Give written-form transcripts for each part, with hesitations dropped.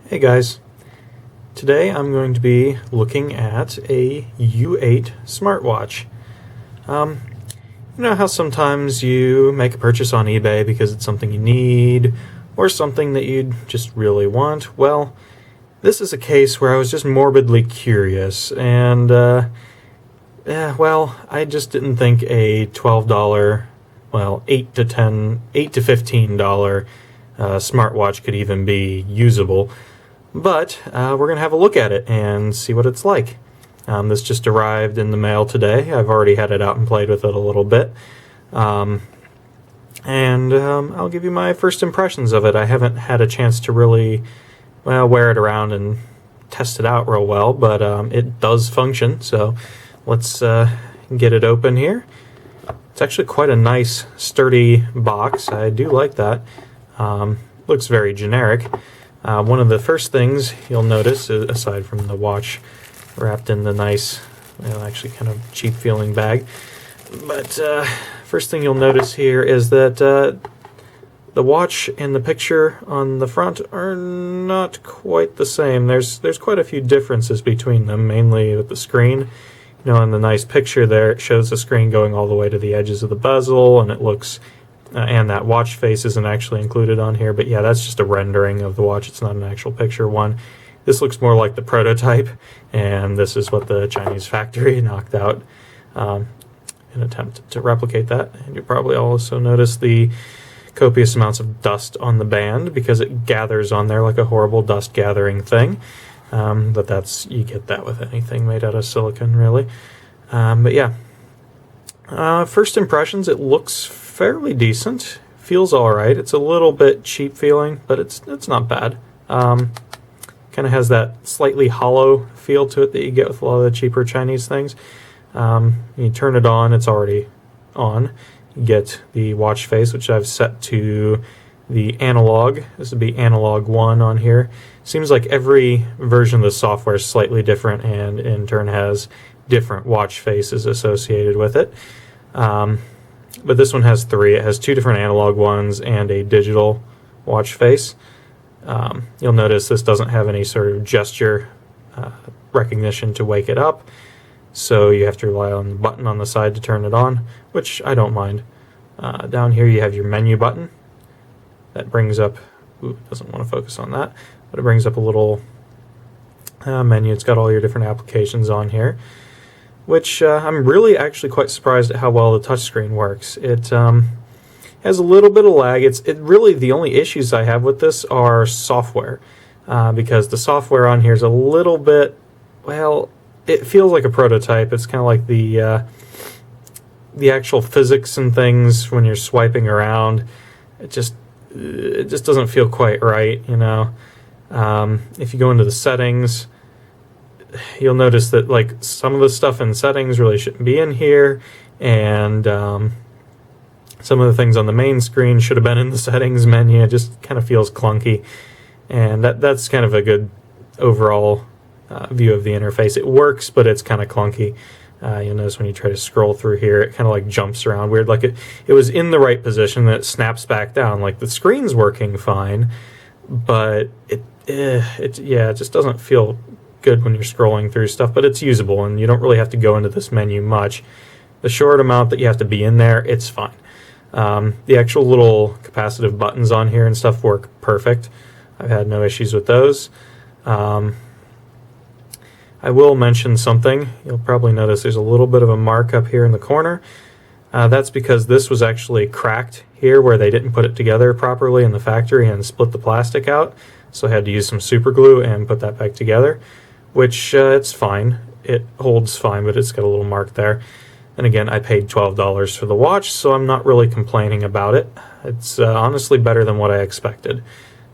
Hey guys, today I'm going to be looking at a U8 smartwatch. You know how sometimes you make a purchase on eBay because it's something you need or something that you just really want? Well, this is a case where I was just morbidly curious and, I just didn't think a $12, $8 to $15 smartwatch could even be usable. But we're going to have a look at it and see what it's like. This just arrived in the mail today. I've already had it out and played with it a little bit. I'll give you my first impressions of it. I haven't had a chance to really wear it around and test it out real well, but it does function. So let's get it open here. It's actually quite a nice, sturdy box. I do like that. Looks very generic. One of the first things you'll notice, aside from the watch wrapped in the nice, actually kind of cheap feeling bag, but first thing you'll notice here is that the watch and the picture on the front are not quite the same. There's quite a few differences between them, mainly with the screen. In the nice picture there, it shows the screen going all the way to the edges of the bezel, and it looks and that watch face isn't actually included on here, but yeah, that's just a rendering of the watch. It's not an actual picture one. This looks more like the prototype, and this is what the Chinese factory knocked out in an attempt to replicate that. And you'll probably also notice the copious amounts of dust on the band because it gathers on there like a horrible dust gathering thing. But you get that with anything made out of silicon, really. First impressions, it looks fairly decent. Feels alright. It's a little bit cheap feeling, but it's not bad. Kind of has that slightly hollow feel to it that you get with a lot of the cheaper Chinese things. You turn it on, it's already on. You get the watch face, which I've set to the analog. This would be analog 1 on here. Seems like every version of the software is slightly different and in turn has different watch faces associated with it. But this one has 3. It has 2 different analog ones and a digital watch face. You'll notice this doesn't have any sort of gesture recognition to wake it up, so you have to rely on the button on the side to turn it on, which I don't mind. Down here you have your menu button. That brings up, doesn't want to focus on that, but it brings up a little menu. It's got all your different applications on here, which I'm really actually quite surprised at how well the touchscreen works. It has a little bit of lag. It really, the only issues I have with this are software, because the software on here is a little bit, it feels like a prototype. It's kind of like the actual physics and things when you're swiping around. It just doesn't feel quite right, If you go into the settings, you'll notice that some of the stuff in settings really shouldn't be in here, and some of the things on the main screen should have been in the settings menu. It just kind of feels clunky, and that's kind of a good overall view of the interface. It works, but it's kind of clunky. You'll notice when you try to scroll through here, it kind of jumps around weird. It was in the right position, then it snaps back down. The screen's working fine, but it just doesn't feel good when you're scrolling through stuff. But it's usable, and you don't really have to go into this menu much. The short amount that you have to be in there, it's fine. The actual little capacitive buttons on here and stuff work perfect. I've had no issues with those. I will mention something. You'll probably notice there's a little bit of a mark up here in the corner. That's because this was actually cracked here where they didn't put it together properly in the factory and split the plastic out. So I had to use some super glue and put that back together, which it's fine. It holds fine, but it's got a little mark there. And again, I paid $12 for the watch, so I'm not really complaining about it. It's honestly better than what I expected.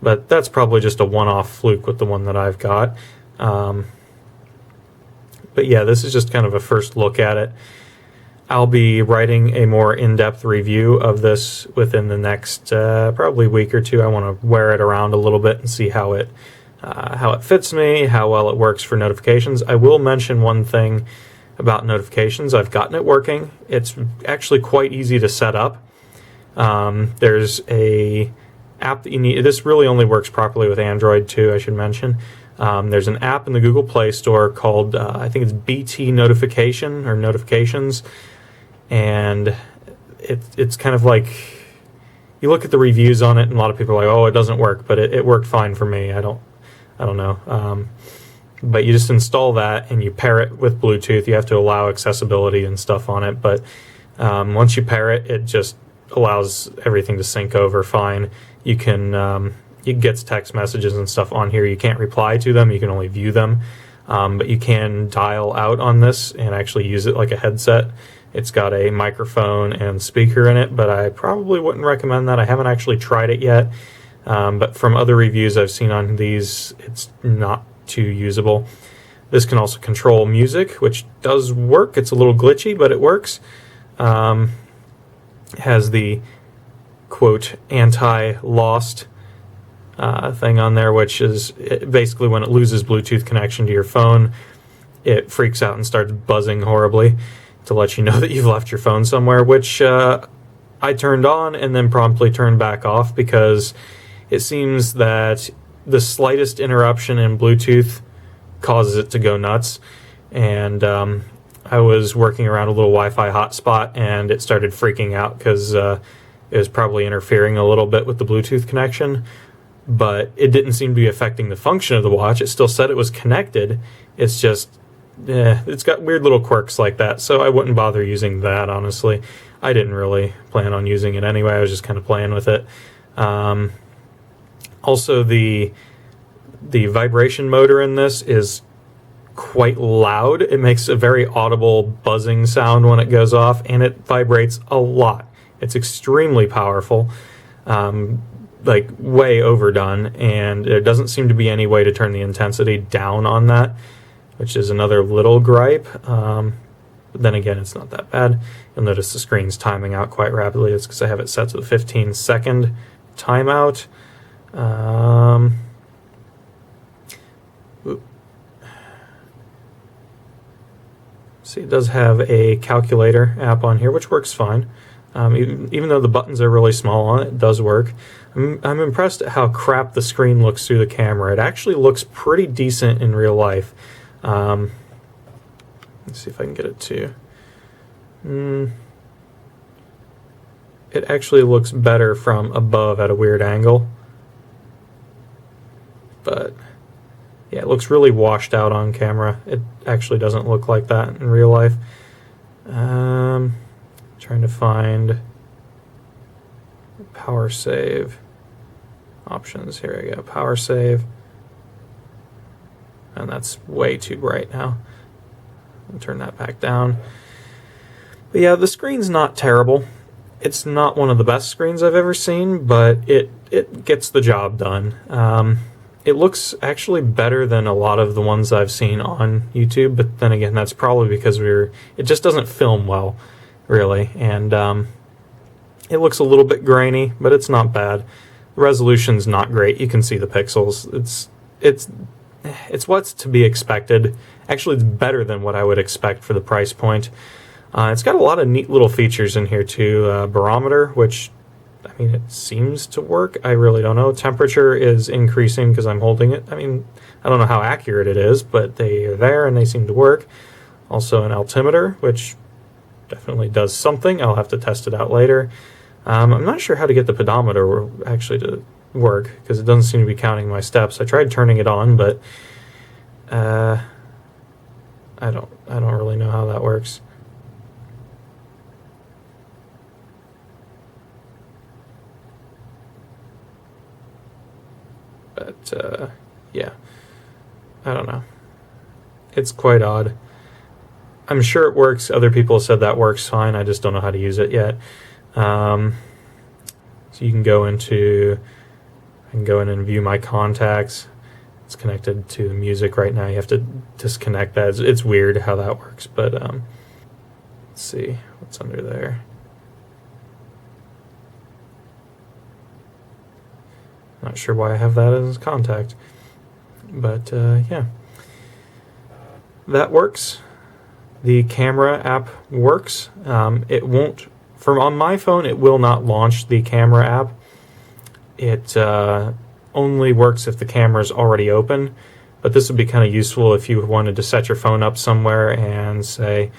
But that's probably just a one-off fluke with the one that I've got. But yeah, this is just kind of a first look at it. I'll be writing a more in-depth review of this within the next probably week or two. I want to wear it around a little bit and see how it fits me, how well it works for notifications. I will mention one thing about notifications. I've gotten it working. It's actually quite easy to set up. There's a app that you need. This really only works properly with Android too, I should mention. There's an app in the Google Play Store called, I think it's BT Notification or Notifications, and it's kind of like, you look at the reviews on it, and a lot of people are like, "Oh, it doesn't work," but it worked fine for me. I don't know. But you just install that and you pair it with Bluetooth. You have to allow accessibility and stuff on it, but once you pair it, it just allows everything to sync over fine. You can it gets text messages and stuff on here. You can't reply to them. You can only view them, but you can dial out on this and actually use it like a headset. It's got a microphone and speaker in it, but I probably wouldn't recommend that. I haven't actually tried it yet, but from other reviews I've seen on these, it's not too usable. This can also control music, which does work. It's a little glitchy, but it works. It has the quote anti-lost thing on there, which is basically when it loses Bluetooth connection to your phone, it freaks out and starts buzzing horribly to let you know that you've left your phone somewhere, which I turned on and then promptly turned back off, because it seems that the slightest interruption in Bluetooth causes it to go nuts. And I was working around a little Wi-Fi hotspot and it started freaking out because it was probably interfering a little bit with the Bluetooth connection, but it didn't seem to be affecting the function of the watch. It still said it was connected. It's just, it's got weird little quirks like that, so I wouldn't bother using that, honestly. I didn't really plan on using it anyway. I was just kind of playing with it. Also, the vibration motor in this is quite loud. It makes a very audible buzzing sound when it goes off, and it vibrates a lot. It's extremely powerful, like way overdone, and there doesn't seem to be any way to turn the intensity down on that, which is another little gripe. But then again, it's not that bad. You'll notice the screen's timing out quite rapidly. It's because I have it set to the 15-second timeout. See, it does have a calculator app on here, which works fine. Even though the buttons are really small on it, it does work. I'm impressed at how crap the screen looks through the camera. It actually looks pretty decent in real life. Let's see if I can get it to... It actually looks better from above at a weird angle. But yeah, it looks really washed out on camera. It actually doesn't look like that in real life. Trying to find power save options. Here we go, power save. And that's way too bright now. I'll turn that back down. But yeah, the screen's not terrible. It's not one of the best screens I've ever seen, but it gets the job done. It looks actually better than a lot of the ones I've seen on YouTube, but then again, that's probably because it just doesn't film well, really, and it looks a little bit grainy, but it's not bad. The resolution's not great. You can see the pixels. It's what's to be expected. Actually, it's better than what I would expect for the price point. It's got a lot of neat little features in here too. Barometer, which, I mean, it seems to work. I really don't know. Temperature is increasing because I'm holding it. I mean, I don't know how accurate it is, but they are there and they seem to work. Also an altimeter, which definitely does something. I'll have to test it out later. I'm not sure how to get the pedometer actually to work because it doesn't seem to be counting my steps. I tried turning it on, but I don't really know how that works. But yeah, I don't know. It's quite odd. I'm sure it works. Other people said that works fine. I just don't know how to use it yet. So you can go into, I can go in and view my contacts. It's connected to the music right now. You have to disconnect that. It's weird how that works, but let's see what's under there. Not sure why I have that as contact, but yeah, that works. The camera app works. It won't, on my phone, it will not launch the camera app. it only works if the camera is already open. But this would be kind of useful if you wanted to set your phone up somewhere and say,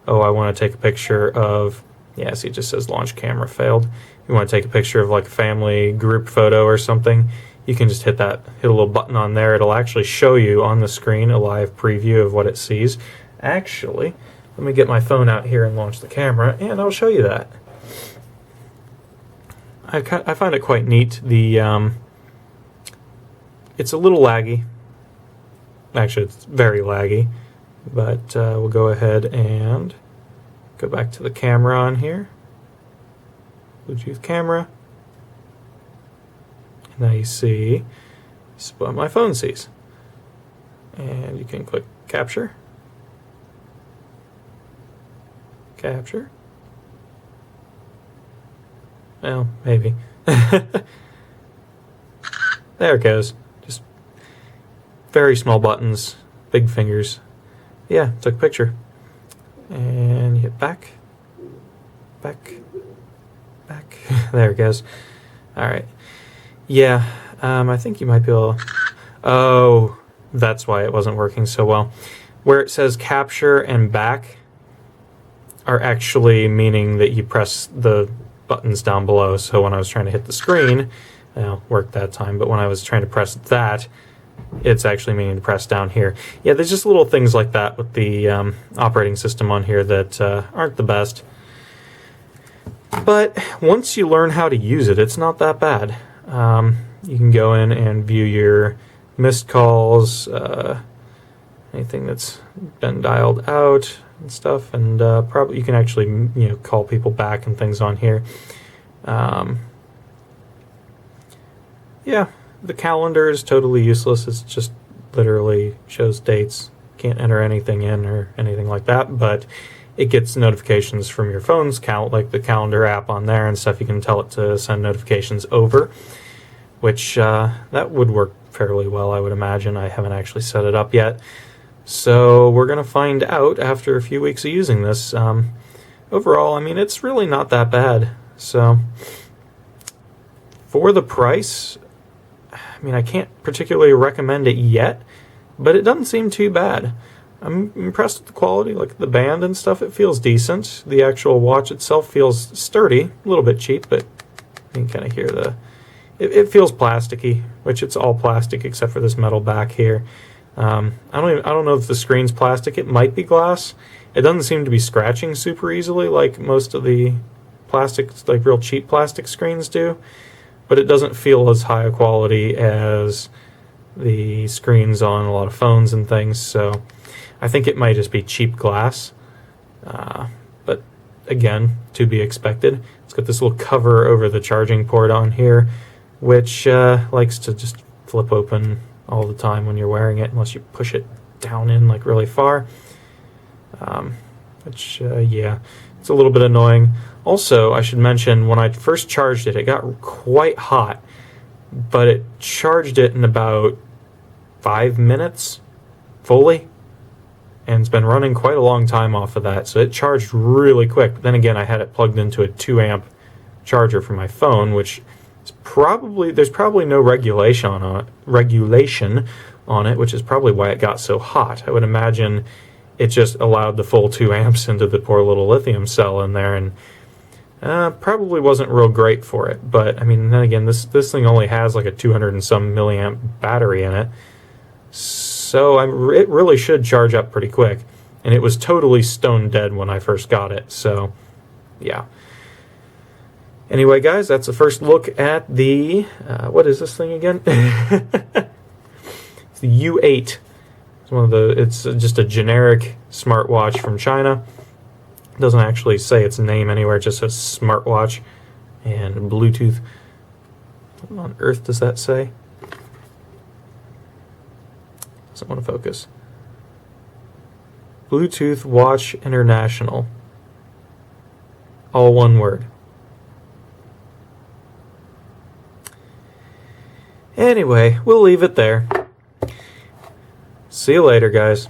oh, I want to take a picture of, yeah, see, it just says launch camera failed. You want to take a picture of like a family group photo or something, you can just hit a little button on there. It'll actually show you on the screen a live preview of what it sees. Actually, let me get my phone out here and launch the camera, and I'll show you that. I find it quite neat. It's a little laggy. Actually, it's very laggy, but we'll go ahead and go back to the camera on here. Bluetooth camera. And now you see this is what my phone sees. And you can click capture. Capture. Well, maybe. There it goes. Just very small buttons, big fingers. Yeah, took a picture. And you hit back. Back. Back. There it goes. Alright. Yeah, I think you might be able... Oh, that's why it wasn't working so well. Where it says capture and back are actually meaning that you press the buttons down below. So when I was trying to hit the screen, well, worked that time, but when I was trying to press that, it's actually meaning to press down here. Yeah, there's just little things like that with the operating system on here that aren't the best. But once you learn how to use it, it's not that bad. You can go in and view your missed calls, anything that's been dialed out and stuff, and probably you can actually call people back and things on here. Yeah, the calendar is totally useless. It's just literally shows dates. Can't enter anything in or anything like that, but it gets notifications from your phone's count, like the calendar app on there and stuff. You can tell it to send notifications over, which that would work fairly well, I would imagine. I haven't actually set it up yet. So we're going to find out after a few weeks of using this. Overall, I mean, it's really not that bad. So for the price, I mean, I can't particularly recommend it yet, but it doesn't seem too bad. I'm impressed with the quality, like the band and stuff. It feels decent. The actual watch itself feels sturdy, a little bit cheap, but you can kind of hear it feels plasticky, which it's all plastic except for this metal back here. I don't know if the screen's plastic. It might be glass. It doesn't seem to be scratching super easily like most of the plastics, like real cheap plastic screens do, but it doesn't feel as high a quality as the screens on a lot of phones and things, so I think it might just be cheap glass, but again, to be expected. It's got this little cover over the charging port on here, which likes to just flip open all the time when you're wearing it, unless you push it down in like really far. Yeah, it's a little bit annoying. Also, I should mention, when I first charged it, it got quite hot, but it charged it in about 5 minutes fully, and it's been running quite a long time off of that, so it charged really quick. But then again, I had it plugged into a 2 amp charger for my phone, which is there's probably no regulation on it, which is probably why it got so hot. I would imagine it just allowed the full 2 amps into the poor little lithium cell in there, and probably wasn't real great for it. But I mean, then again, this thing only has like a 200 and some milliamp battery in it, so it really should charge up pretty quick. And it was totally stone dead when I first got it, so yeah. Anyway, guys, that's the first look at the what is this thing again? It's the U8. It's just a generic smartwatch from China. It doesn't actually say its name anywhere, it just says smartwatch and Bluetooth. What on earth does that say? Doesn't want to focus. Bluetooth Watch International. All one word. Anyway, we'll leave it there. See you later, guys.